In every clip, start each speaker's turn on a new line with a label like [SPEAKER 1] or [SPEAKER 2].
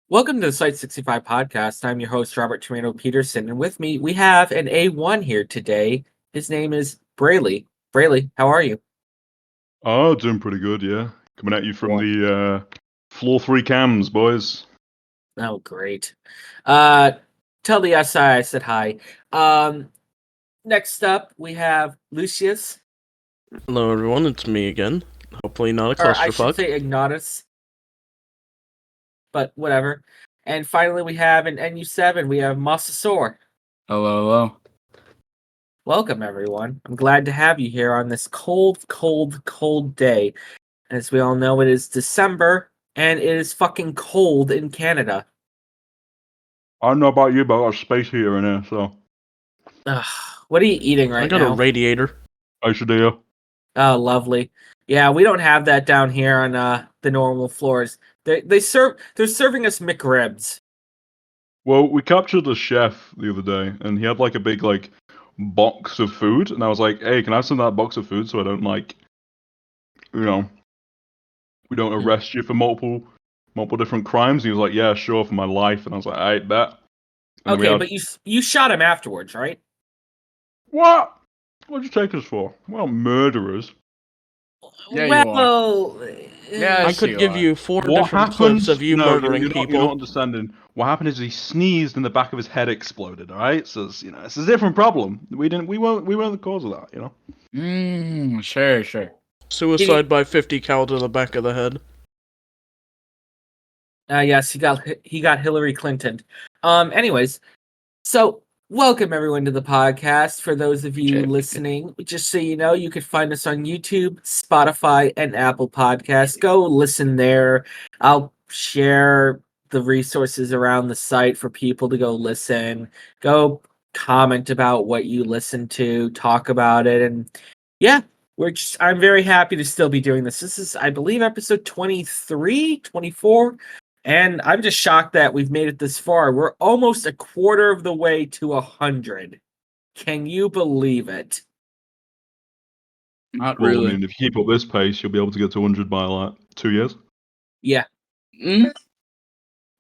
[SPEAKER 1] Welcome to the Site-65 podcast. I'm your host, Robert Tomato Peterson, and with me, we have an A1 here today. His name is Brayley. Brayley, how are you?
[SPEAKER 2] Oh, doing pretty good, yeah. Coming at you from the floor 3 cams, boys.
[SPEAKER 1] Oh, great. Tell the SI I said hi. Next up, we have Lucius,
[SPEAKER 3] Hello, everyone. It's me again. Hopefully not a
[SPEAKER 1] or I should
[SPEAKER 3] clusterfuck.
[SPEAKER 1] say Ignatus, but whatever. And finally, we have an NU7. We have Masasaur.
[SPEAKER 4] Hello.
[SPEAKER 1] Welcome, everyone. I'm glad to have you here on this cold day. As we all know, it is December, and it is fucking cold in Canada.
[SPEAKER 2] I don't know about you, but I got a space heater in here, so
[SPEAKER 1] Ugh, what are you eating right
[SPEAKER 3] I got
[SPEAKER 1] now?
[SPEAKER 3] a radiator.
[SPEAKER 2] I should do.
[SPEAKER 1] Oh, lovely. Yeah, we don't have that down here on the normal floors. They're serving us McRibs.
[SPEAKER 2] Well, we captured a chef the other day, and he had like a big box of food, and I was like, "Hey, can I have some of that box of food so I don't we don't arrest you for multiple different crimes?" And he was like, "Yeah, sure, for my life." And I was like, "I bet." And
[SPEAKER 1] Okay, but you shot him afterwards, right?
[SPEAKER 2] What? What'd you take us for? Well, murderers.
[SPEAKER 4] Yeah, you
[SPEAKER 1] well,
[SPEAKER 4] Yeah,
[SPEAKER 3] I could give you four
[SPEAKER 2] What
[SPEAKER 3] different
[SPEAKER 2] happened?
[SPEAKER 3] clips of you
[SPEAKER 2] No,
[SPEAKER 3] murdering
[SPEAKER 2] you're
[SPEAKER 3] people.
[SPEAKER 2] not understanding. What happened is he sneezed and the back of his head exploded. All right, so it's a different problem. We weren't the cause of that.
[SPEAKER 4] Sure.
[SPEAKER 3] Suicide by 50 cal to the back of the head.
[SPEAKER 1] Yes, he got Hillary Clinton. Anyways, so welcome everyone to the podcast. For those of you listening, just so you know, you can find us on YouTube, Spotify, and Apple Podcasts. Go listen there. I'll share the resources around the site for people to go listen. Go comment about what you listen to, talk about it, and yeah, I'm very happy to still be doing this. This is, I believe, episode 23, 24. And I'm just shocked that we've made it this far. We're almost a quarter of the way to 100. Can you believe it?
[SPEAKER 4] Not
[SPEAKER 2] Well,
[SPEAKER 4] really.
[SPEAKER 2] I mean, if you keep up this pace, you'll be able to get to 100 by 2 years.
[SPEAKER 1] Yeah.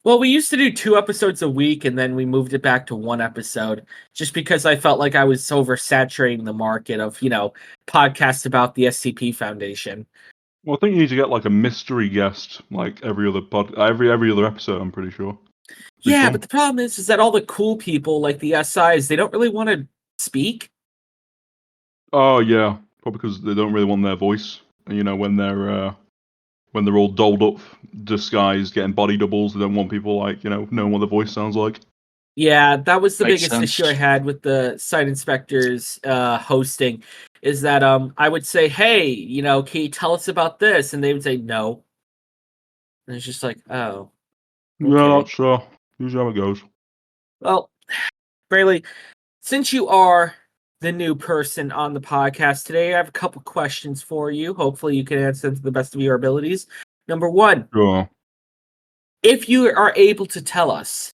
[SPEAKER 1] Well, we used to do 2 episodes a week, and then we moved it back to 1 episode, just because I felt like I was oversaturating the market of, podcasts about the SCP Foundation.
[SPEAKER 2] Well, I think you need to get a mystery guest, every other episode. I'm pretty sure.
[SPEAKER 1] Yeah,
[SPEAKER 2] fun.
[SPEAKER 1] but the problem is that all the cool people, like the SIs, they don't really want to speak.
[SPEAKER 2] Oh yeah, probably because they don't really want their voice. And when they're all dolled up, disguised, getting body doubles, they don't want people knowing what their voice sounds like.
[SPEAKER 1] Yeah, that was the
[SPEAKER 4] Makes
[SPEAKER 1] biggest
[SPEAKER 4] sense.
[SPEAKER 1] issue I had with the site inspectors hosting, is that I would say, hey, can you tell us about this? And they would say no. And it's just like, oh.
[SPEAKER 2] Yeah,
[SPEAKER 1] Okay.
[SPEAKER 2] that's usually how it goes.
[SPEAKER 1] Well, Brayley, since you are the new person on the podcast today, I have a couple questions for you. Hopefully you can answer them to the best of your abilities. Number 1,
[SPEAKER 2] Sure.
[SPEAKER 1] if you are able to tell us,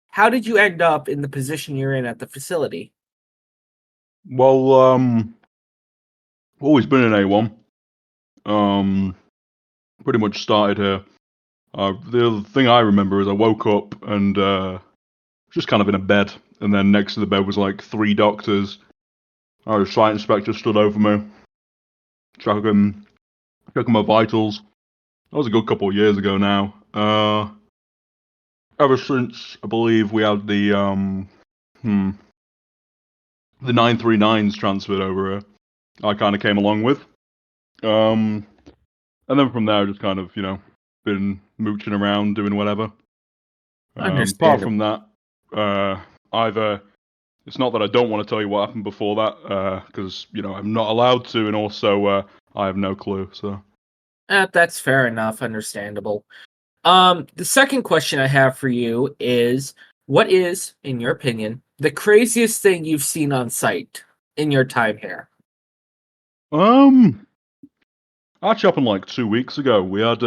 [SPEAKER 1] how did you end up in the position you're in at the facility?
[SPEAKER 2] Well, always been in A1. Pretty much started here. The other thing I remember is I woke up and just kind of in a bed, and then next to the bed was 3 doctors. Our site inspector stood over me, checking my vitals. That was a good couple of years ago now. Ever since I believe we had the 939s transferred over here, I kind of came along with. And then from there, just kind of been mooching around, doing whatever. Apart from that, either it's not that I don't want to tell you what happened before that, because I'm not allowed to, and also I have no clue. So
[SPEAKER 1] That's fair enough, understandable. The second question I have for you is, what is, in your opinion, the craziest thing you've seen on site in your time here?
[SPEAKER 2] actually happened 2 weeks ago. We had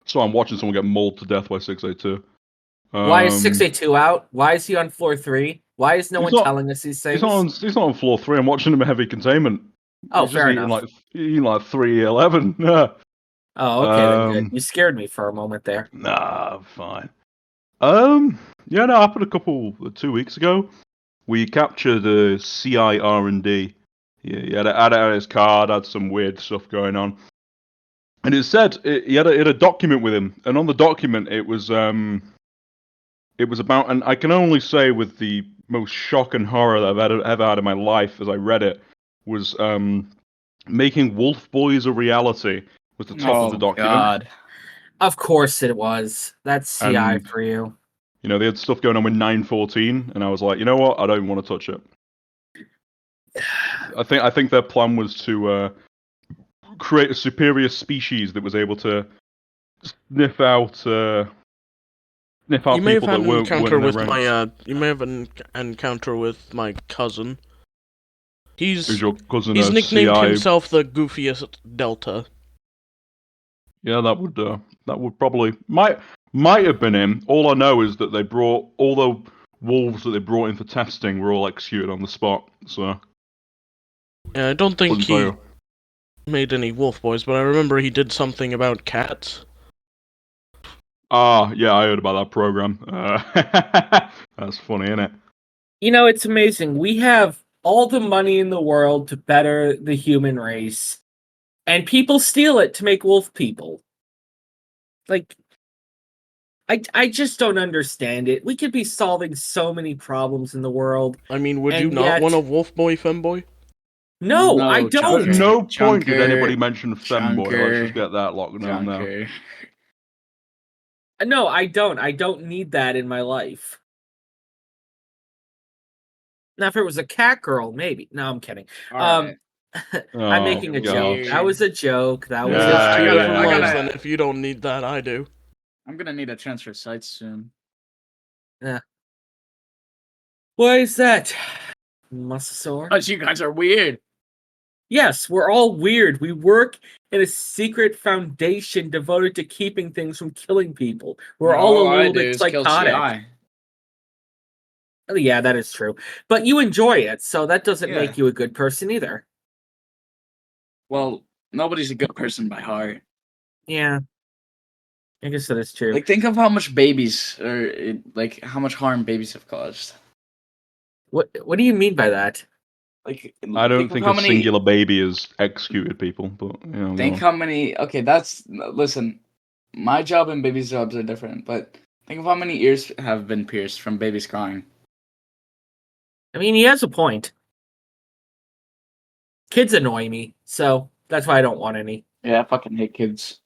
[SPEAKER 2] so I'm watching someone get mauled to death by 682.
[SPEAKER 1] Why is 682 out? Why is he on floor 3? Why is no one telling us these things?
[SPEAKER 2] He's not on floor 3. I'm watching him in heavy containment.
[SPEAKER 1] Oh,
[SPEAKER 2] he's
[SPEAKER 1] fair
[SPEAKER 2] just
[SPEAKER 1] enough.
[SPEAKER 2] eating 311. Yeah.
[SPEAKER 1] Oh, okay, then good. You scared me for a moment there.
[SPEAKER 2] Nah, fine. Yeah, no, happened 2 weeks ago. We captured a CI R&D. He had his card, had some weird stuff going on. And it said he had a document with him, and on the document it was about, and I can only say with the most shock and horror that I've ever had in my life as I read it, was making Wolf Boys a reality was the top of the document.
[SPEAKER 4] God.
[SPEAKER 1] Of course it was. That's CI
[SPEAKER 2] And-
[SPEAKER 1] for you.
[SPEAKER 2] You know, they had stuff going on with 914, and I was like, you know what, I don't want to touch it. I think their plan was to create a superior species that was able to sniff out
[SPEAKER 3] You may have
[SPEAKER 2] people
[SPEAKER 3] had
[SPEAKER 2] that
[SPEAKER 3] an
[SPEAKER 2] weren't
[SPEAKER 3] encounter
[SPEAKER 2] in their
[SPEAKER 3] with
[SPEAKER 2] ranks.
[SPEAKER 3] you may have an encounter with my cousin.
[SPEAKER 2] Is your cousin
[SPEAKER 3] He's
[SPEAKER 2] a
[SPEAKER 3] nicknamed
[SPEAKER 2] CI?
[SPEAKER 3] himself the goofiest Delta.
[SPEAKER 2] Yeah, that would probably might have been him. All I know is that they brought all the wolves that they brought in for testing were all executed on the spot. So
[SPEAKER 3] Yeah, I don't think
[SPEAKER 2] wouldn't
[SPEAKER 3] he
[SPEAKER 2] tell you.
[SPEAKER 3] made any wolf boys, but I remember he did something about cats.
[SPEAKER 2] Ah, yeah, I heard about that program. That's funny, isn't it?
[SPEAKER 1] You know, it's amazing. We have all the money in the world to better the human race, and people steal it to make wolf people. Like, I just don't understand it. We could be solving so many problems in the world.
[SPEAKER 3] I mean, would you
[SPEAKER 1] And
[SPEAKER 3] not
[SPEAKER 1] yet-
[SPEAKER 3] want a wolf boy femboy?
[SPEAKER 1] No,
[SPEAKER 4] No,
[SPEAKER 1] I
[SPEAKER 2] At
[SPEAKER 1] don't.
[SPEAKER 4] Chunker.
[SPEAKER 2] no point did
[SPEAKER 4] Chunker,
[SPEAKER 2] anybody mention femboy. Let's
[SPEAKER 4] Chunker,
[SPEAKER 2] just get that locked down now.
[SPEAKER 4] Junker.
[SPEAKER 1] No, I don't. I don't need that in my life. Now, if it was a cat girl, maybe. No, I'm kidding.
[SPEAKER 4] Alright.
[SPEAKER 1] I'm making a
[SPEAKER 2] God.
[SPEAKER 1] joke. That was a joke. That was
[SPEAKER 2] Yeah,
[SPEAKER 3] There's
[SPEAKER 1] a
[SPEAKER 3] two
[SPEAKER 2] yeah,
[SPEAKER 3] different
[SPEAKER 4] I
[SPEAKER 3] lives,
[SPEAKER 4] gotta-
[SPEAKER 3] then if you don't need that, I do.
[SPEAKER 4] I'm gonna need a transfer site soon.
[SPEAKER 1] Why is that? Mussasaur?
[SPEAKER 4] Because you guys are weird.
[SPEAKER 1] Yes, we're all weird. We work in a secret foundation devoted to keeping things from killing people. We're all a little bit psychotic. Oh, yeah, that is true. But you enjoy it, so that doesn't
[SPEAKER 4] Yeah.
[SPEAKER 1] make you a good person either.
[SPEAKER 4] Well, nobody's a good person by heart.
[SPEAKER 1] Yeah. I guess that is true.
[SPEAKER 4] Like, think of how much babies, how much harm babies have caused.
[SPEAKER 1] What do you mean by that?
[SPEAKER 4] Like,
[SPEAKER 2] I don't
[SPEAKER 4] of
[SPEAKER 2] think
[SPEAKER 4] how
[SPEAKER 2] a
[SPEAKER 4] many,
[SPEAKER 2] singular baby has executed people, but you know.
[SPEAKER 4] Think how many. Okay, listen. My job and babies' jobs are different, but think of how many ears have been pierced from babies crying.
[SPEAKER 1] I mean, he has a point. Kids annoy me, so that's why I don't want any.
[SPEAKER 4] Yeah, I fucking hate kids.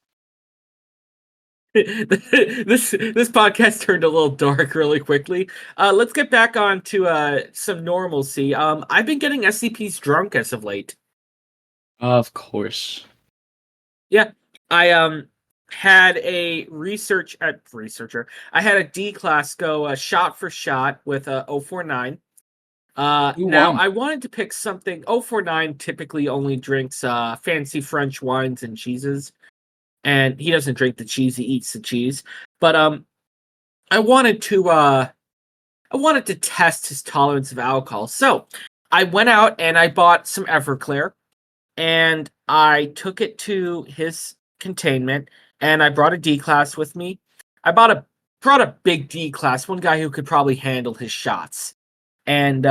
[SPEAKER 1] this podcast turned a little dark really quickly. Let's get back on to some normalcy. I've been getting SCPs drunk as of late.
[SPEAKER 4] Of course.
[SPEAKER 1] I had a researcher. I had a D class go shot for shot with a 049. Now
[SPEAKER 4] won?
[SPEAKER 1] I wanted to pick something. 049 typically only drinks fancy French wines and cheeses. And he doesn't drink the cheese; he eats the cheese. But I wanted to test his tolerance of alcohol. So I went out and I bought some Everclear, and I took it to his containment, and I brought a D class with me. I brought a big D class, one guy who could probably handle his shots, and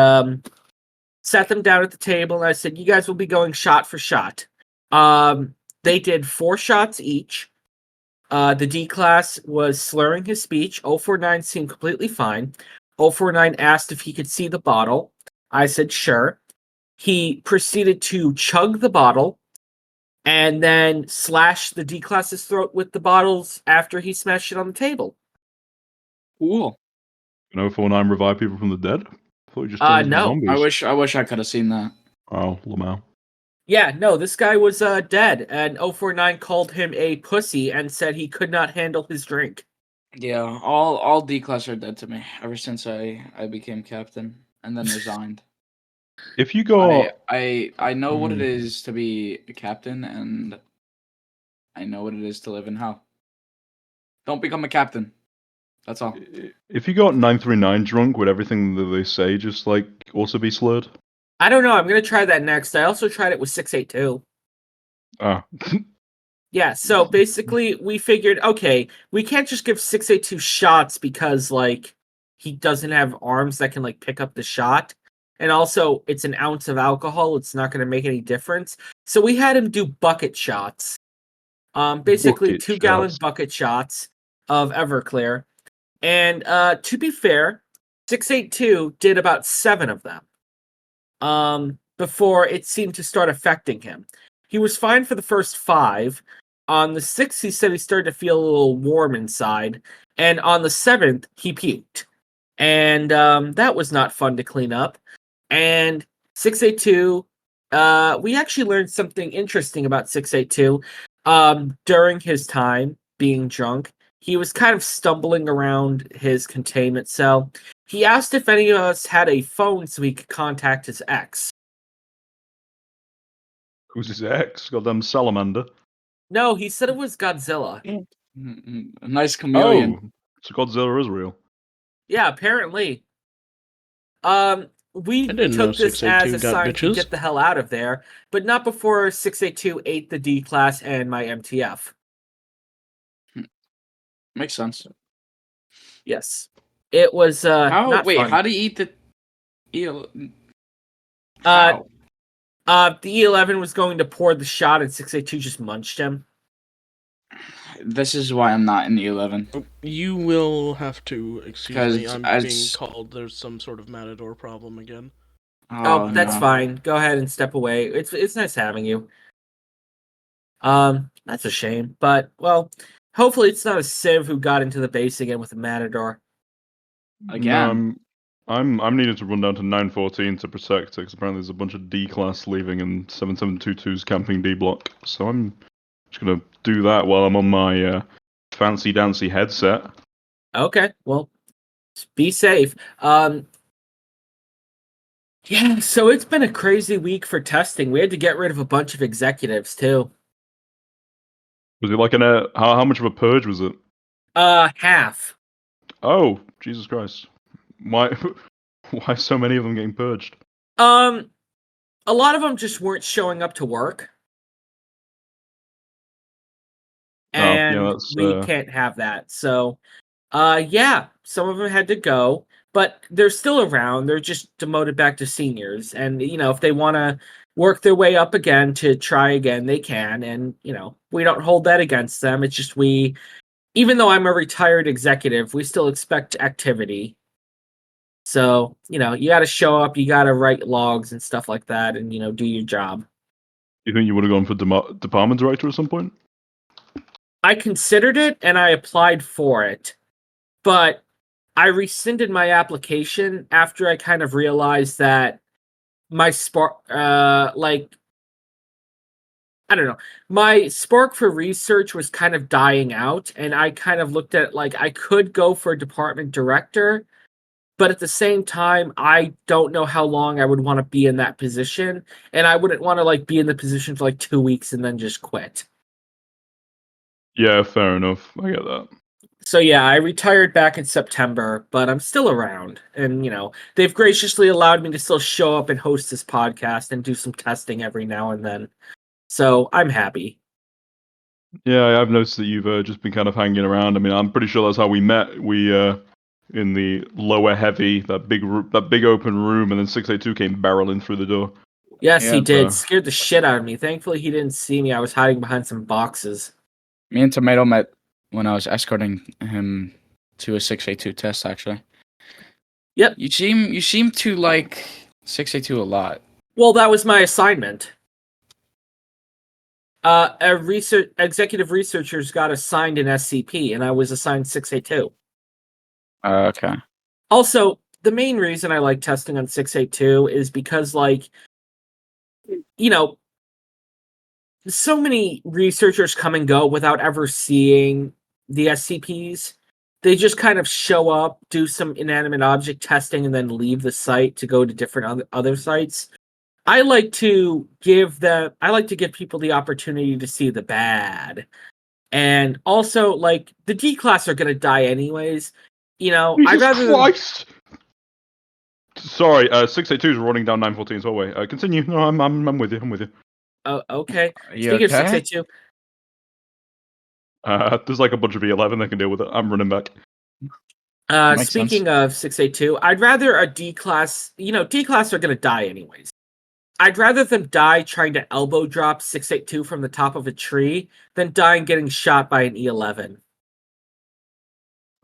[SPEAKER 1] sat them down at the table. And I said, "You guys will be going shot for shot." They did 4 shots each. The D class was slurring his speech. 049 seemed completely fine. 049 asked if he could see the bottle. I said, sure. He proceeded to chug the bottle and then slash the D class's throat with the bottles after he smashed it on the table.
[SPEAKER 4] Cool.
[SPEAKER 2] Can 049 revive people from the dead? I thought he just turned into
[SPEAKER 1] No.
[SPEAKER 2] zombies.
[SPEAKER 4] I wish I could have seen that.
[SPEAKER 2] Oh, Lamau.
[SPEAKER 1] Yeah, no, this guy was dead, and 049 called him a pussy and said he could not handle his drink.
[SPEAKER 4] Yeah, all D class are dead to me ever since I became captain and then resigned.
[SPEAKER 2] If you got
[SPEAKER 4] I know what it is to be a captain, and I know what it is to live in hell. Don't become a captain. That's all.
[SPEAKER 2] if you got 939 drunk, would everything that they say just like also be slurred?
[SPEAKER 1] I don't know. I'm going to try that next. I also tried it with 682.
[SPEAKER 2] Ah.
[SPEAKER 1] Yeah, so basically we figured, okay, we can't just give 682 shots because like he doesn't have arms that can like pick up the shot. And also it's an ounce of alcohol, it's not gonna make any difference. So we had him do bucket shots. Basically
[SPEAKER 2] Bucket
[SPEAKER 1] 2-gallon
[SPEAKER 2] shots.
[SPEAKER 1] bucket shots of Everclear. And to be fair, 682 did about 7 of them. Before it seemed to start affecting him. He was fine for the first 5. On the 6th, he said he started to feel a little warm inside. And on the 7th, he puked. And that was not fun to clean up. And 682, we actually learned something interesting about 682. During his time being drunk, he was kind of stumbling around his containment cell. He asked if any of us had a phone so he could contact his ex.
[SPEAKER 2] Who's his ex? Goddamn salamander.
[SPEAKER 1] No, he said it was Godzilla.
[SPEAKER 4] A nice chameleon.
[SPEAKER 2] Oh, so Godzilla is real.
[SPEAKER 1] Yeah, apparently. We
[SPEAKER 3] I didn't know
[SPEAKER 1] took this as
[SPEAKER 3] 682
[SPEAKER 1] a
[SPEAKER 3] got
[SPEAKER 1] sign to
[SPEAKER 3] bitches.
[SPEAKER 1] get the hell out of there, but not before 682 ate the D class and my MTF.
[SPEAKER 4] Makes sense.
[SPEAKER 1] Yes. It was not
[SPEAKER 4] Wait,
[SPEAKER 1] fun.
[SPEAKER 4] how do you eat the eel?
[SPEAKER 1] Uh,
[SPEAKER 4] How?
[SPEAKER 1] The E11 was going to pour the shot and 682 just munched him.
[SPEAKER 4] This is why I'm not in the 11.
[SPEAKER 3] You will have to excuse me.
[SPEAKER 4] 'Cause
[SPEAKER 3] I'm
[SPEAKER 4] as-
[SPEAKER 3] being called. There's some sort of Matador problem again.
[SPEAKER 1] Oh, that's
[SPEAKER 4] no.
[SPEAKER 1] fine. Go ahead and step away. It's nice having you. That's a shame, but well, hopefully it's not a Civ who got into the base again with a Matador.
[SPEAKER 4] Again.
[SPEAKER 2] No, I'm needing to run down to 914 to protect it because apparently there's a bunch of D class leaving and 7722's camping D block. So I'm just gonna do that while I'm on my fancy dancy headset.
[SPEAKER 1] Okay, well, be safe. Yeah, so it's been a crazy week for testing. We had to get rid of a bunch of executives too.
[SPEAKER 2] Was it like how much of a purge was it?
[SPEAKER 1] Half.
[SPEAKER 2] Oh, Jesus Christ! Why why so many of them getting purged?
[SPEAKER 1] A lot of them just weren't showing up to work. And
[SPEAKER 2] yeah, that's
[SPEAKER 1] we can't have that. So, yeah, some of them had to go, but they're still around. They're just demoted back to seniors. And, you know, if they want to work their way up again to try again, they can. And, you know, we don't hold that against them. It's just even though I'm a retired executive, we still expect activity. So, you know, you got to show up, you got to write logs and stuff like that and, you know, do your job.
[SPEAKER 2] You think you would have gone for department director at some point?
[SPEAKER 1] I considered it and I applied for it, but I rescinded my application after I kind of realized that my spark, I don't know, my spark for research was kind of dying out, and I kind of looked at like I could go for a department director, but at the same time, I don't know how long I would want to be in that position, and I wouldn't want to like be in the position for like 2 weeks and then just quit.
[SPEAKER 2] Yeah, fair enough. I get that.
[SPEAKER 1] So yeah, I retired back in September, but I'm still around. And, you know, they've graciously allowed me to still show up and host this podcast and do some testing every now and then. So I'm happy.
[SPEAKER 2] Yeah, I've noticed that you've just been kind of hanging around. I mean, I'm pretty sure that's how we met. We in the lower heavy, that big open room, and then 682 came barreling through the door.
[SPEAKER 1] Yes,
[SPEAKER 4] Yeah,
[SPEAKER 1] he did. Scared the shit out of me. Thankfully, he didn't see me. I was hiding behind some boxes.
[SPEAKER 4] Me and Tomato met when I was escorting him to a 682 test, actually.
[SPEAKER 1] Yep.
[SPEAKER 4] You seem to like 682 a lot.
[SPEAKER 1] Well, that was my assignment. Executive researchers got assigned an SCP, and I was assigned 682.
[SPEAKER 4] Okay.
[SPEAKER 1] Also, the main reason I like testing on 682 is because, like, you know, so many researchers come and go without ever seeing the SCPs. They just kind of show up, do some inanimate object testing, and then leave the site to go to different other sites. I like to give people the opportunity to see the bad. And also, like, the D class are gonna die anyways. You know, I'd rather
[SPEAKER 2] Christ! Sorry, 682 is running down 914's hallway. Continue. No, I'm with you. I'm with you.
[SPEAKER 1] Oh, okay.
[SPEAKER 4] You
[SPEAKER 1] Speaking of
[SPEAKER 4] okay?
[SPEAKER 1] 682,
[SPEAKER 2] There's like a bunch of E11 that can deal with it. I'm running back.
[SPEAKER 4] Makes
[SPEAKER 1] Speaking
[SPEAKER 4] sense.
[SPEAKER 1] of 682, I'd rather a D class. D class are gonna die anyways. I'd rather them die trying to elbow drop 682 from the top of a tree than dying getting shot by an E11.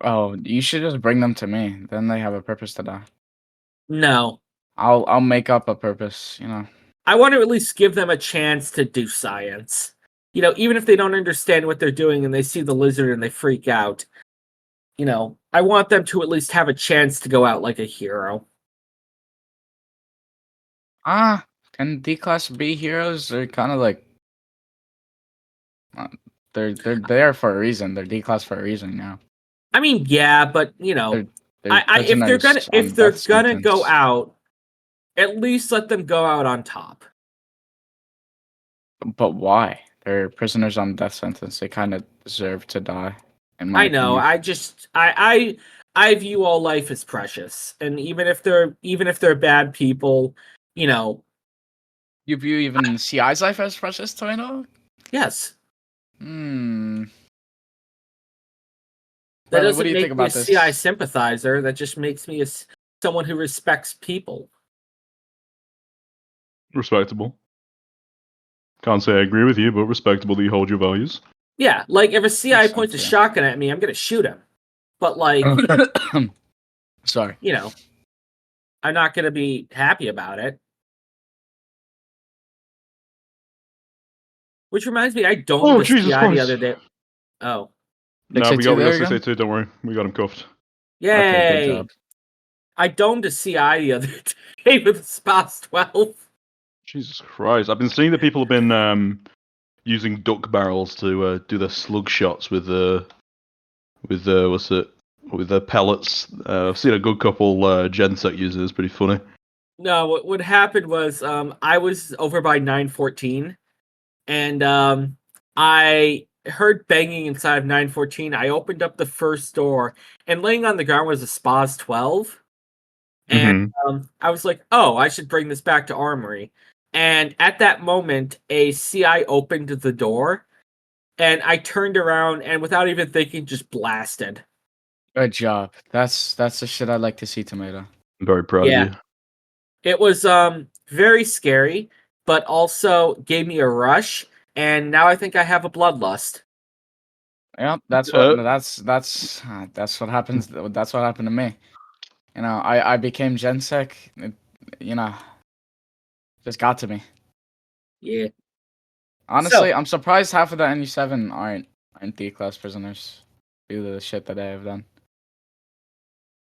[SPEAKER 4] Oh, you should just bring them to me. Then they have a purpose to die.
[SPEAKER 1] No.
[SPEAKER 4] I'll make up a purpose,
[SPEAKER 1] I want to at least give them a chance to do science. Even if they don't understand what they're doing and they see the lizard and they freak out. I want them to at least have a chance to go out like a hero.
[SPEAKER 4] Can D class be heroes? They're kind of like they're there for a reason. They're D class for a reason now.
[SPEAKER 1] I mean, yeah, but
[SPEAKER 4] They're
[SPEAKER 1] if they're gonna go
[SPEAKER 4] sentence.
[SPEAKER 1] out, at least let them go out on top.
[SPEAKER 4] But why? They're prisoners on death sentence. They kind of deserve to die. In my
[SPEAKER 1] I know.
[SPEAKER 4] opinion.
[SPEAKER 1] I view all life as precious, and even if they're bad people,
[SPEAKER 4] You view even CI's life as precious, Toino?
[SPEAKER 1] yes.
[SPEAKER 4] That
[SPEAKER 1] That
[SPEAKER 4] Riley,
[SPEAKER 1] doesn't
[SPEAKER 4] what do you
[SPEAKER 1] make
[SPEAKER 4] think
[SPEAKER 1] me a
[SPEAKER 4] about this?
[SPEAKER 1] CI sympathizer. That just makes me someone who respects people.
[SPEAKER 2] Respectable. Can't say I agree with you, but respectable that you hold your values.
[SPEAKER 1] Yeah, like if a CI
[SPEAKER 4] Makes
[SPEAKER 1] points a
[SPEAKER 4] sense, yeah.
[SPEAKER 1] shotgun at me, I'm gonna shoot him. But
[SPEAKER 4] Sorry.
[SPEAKER 1] I'm not gonna be happy about it. Which reminds me, I domed a
[SPEAKER 2] Jesus
[SPEAKER 1] CI the
[SPEAKER 2] Christ.
[SPEAKER 1] other day. Oh,
[SPEAKER 2] No, we
[SPEAKER 4] 682
[SPEAKER 2] got
[SPEAKER 4] there again?
[SPEAKER 2] 682, don't worry. We got him cuffed.
[SPEAKER 1] yay!
[SPEAKER 4] Okay, good job.
[SPEAKER 1] I domed a CI the other day with SPAS 12.
[SPEAKER 2] Jesus Christ. I've been seeing that people have been using duck barrels to do their slug shots with pellets. I've seen a good couple Gensec using it. It's pretty funny.
[SPEAKER 1] No, what happened was I was over by 914, and I heard banging inside of 914. I opened up the first door, and laying on the ground was a SPAS 12. And I was like, oh, I should bring this back to Armory. And at that moment, a CI opened the door, and I turned around and without even thinking, just blasted.
[SPEAKER 4] Good job. That's the shit I like to see, Tomato.
[SPEAKER 2] I'm very proud of you.
[SPEAKER 1] It was very scary, but also gave me a rush, and now I think I have a bloodlust.
[SPEAKER 4] Yeah, that's what happens. That's what happened to me. I became Gensec. Just got to me.
[SPEAKER 1] Yeah.
[SPEAKER 4] Honestly,
[SPEAKER 1] So-
[SPEAKER 4] I'm surprised half of the NU7 aren't D-class prisoners due to the shit that they have done.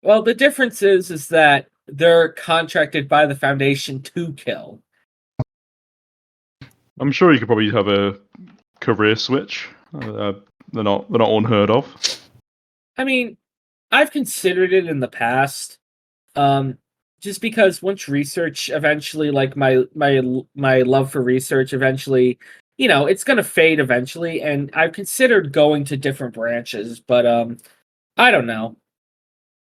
[SPEAKER 1] Well, the difference is that they're contracted by the Foundation to kill.
[SPEAKER 2] I'm sure you could probably have a career switch. They're not unheard of.
[SPEAKER 1] I mean, I've considered it in the past. Just because once research eventually, like my love for research eventually, it's gonna fade eventually, and I've considered going to different branches, but I don't know.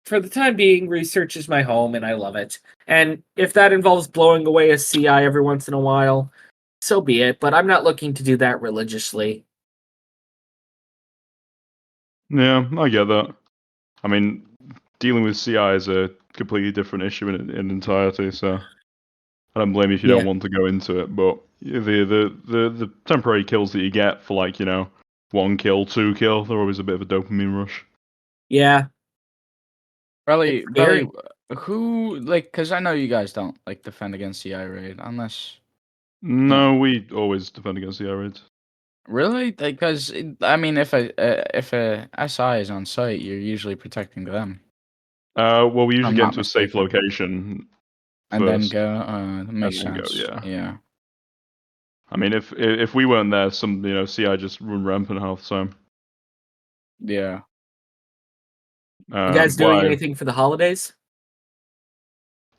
[SPEAKER 1] For the time being, research is my home and I love it. And if that involves blowing away a CI every once in a while, so be it, but I'm not looking to do that religiously.
[SPEAKER 2] Yeah, I get that. I mean, dealing with CI is a completely different issue in entirety, so I don't blame you if you don't want to go into it. But the temporary kills that you get for 1 kill, 2 kill, they're always a bit of a dopamine rush.
[SPEAKER 1] Yeah.
[SPEAKER 4] Really,
[SPEAKER 1] It's scary.
[SPEAKER 4] who because I know you guys don't defend against CI raid unless.
[SPEAKER 2] No, we always defend against CI raids.
[SPEAKER 4] Really? Because I mean, if a SI is on site, you're usually protecting them.
[SPEAKER 2] Well, we usually
[SPEAKER 4] I'm
[SPEAKER 2] get
[SPEAKER 4] not
[SPEAKER 2] into a safe
[SPEAKER 4] mistaken.
[SPEAKER 2] location
[SPEAKER 4] And then
[SPEAKER 2] first,
[SPEAKER 4] go. Makes
[SPEAKER 2] and then go,
[SPEAKER 4] sense. Yeah.
[SPEAKER 2] I mean, if we weren't there, some CI just run rampant half the time.
[SPEAKER 4] Yeah.
[SPEAKER 1] You guys doing anything for the holidays?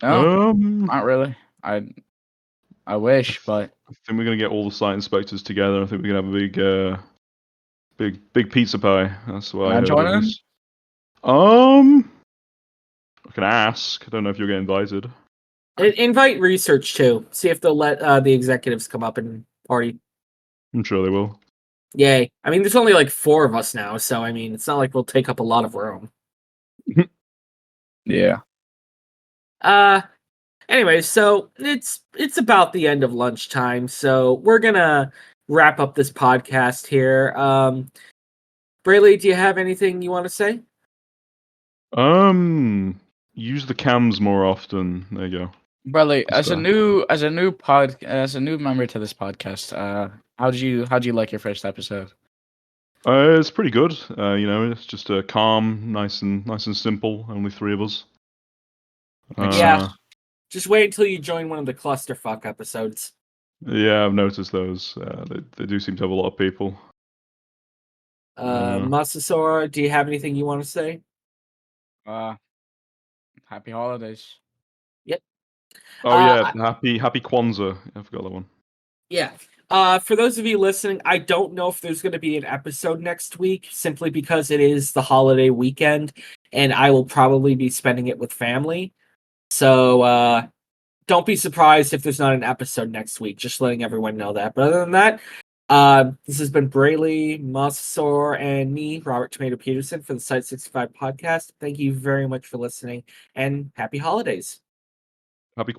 [SPEAKER 4] No, not really. I wish, but
[SPEAKER 2] I think we're gonna get all the site inspectors together. I think we're gonna have a big pizza pie. That's what I heard.
[SPEAKER 4] join in?
[SPEAKER 2] I can ask. I don't know if you'll get invited.
[SPEAKER 1] Invite research too. See if they'll let the executives come up and party.
[SPEAKER 2] I'm sure they will.
[SPEAKER 1] Yay. I mean, there's only like 4 of us now, so I mean, it's not like we'll take up a lot of room.
[SPEAKER 4] Yeah.
[SPEAKER 1] Anyway, so it's about the end of lunchtime, so we're gonna wrap up this podcast here. Brayley, do you have anything you want to say?
[SPEAKER 2] Use the cams more often. There you go.
[SPEAKER 4] Bradley,
[SPEAKER 2] That's
[SPEAKER 4] as a new member to this podcast, how'd you like your first episode?
[SPEAKER 2] It's pretty good. It's just calm, nice and simple. Only 3 of us.
[SPEAKER 1] Yeah. Just wait until you join one of the clusterfuck episodes.
[SPEAKER 2] Yeah, I've noticed those. They do seem to have a lot of people.
[SPEAKER 1] Masasora, do you have anything you want to say?
[SPEAKER 4] Happy holidays.
[SPEAKER 1] Yep.
[SPEAKER 2] Oh yeah, happy Kwanzaa. I forgot that one.
[SPEAKER 1] Yeah. For those of you listening, I don't know if there's going to be an episode next week, simply because it is the holiday weekend, and I will probably be spending it with family. So don't be surprised if there's not an episode next week. Just letting everyone know that. But other than that, this has been Brayley, Masasor, and me, Robert Tomato Peterson, for the Site-65 podcast. Thank you very much for listening, and happy holidays.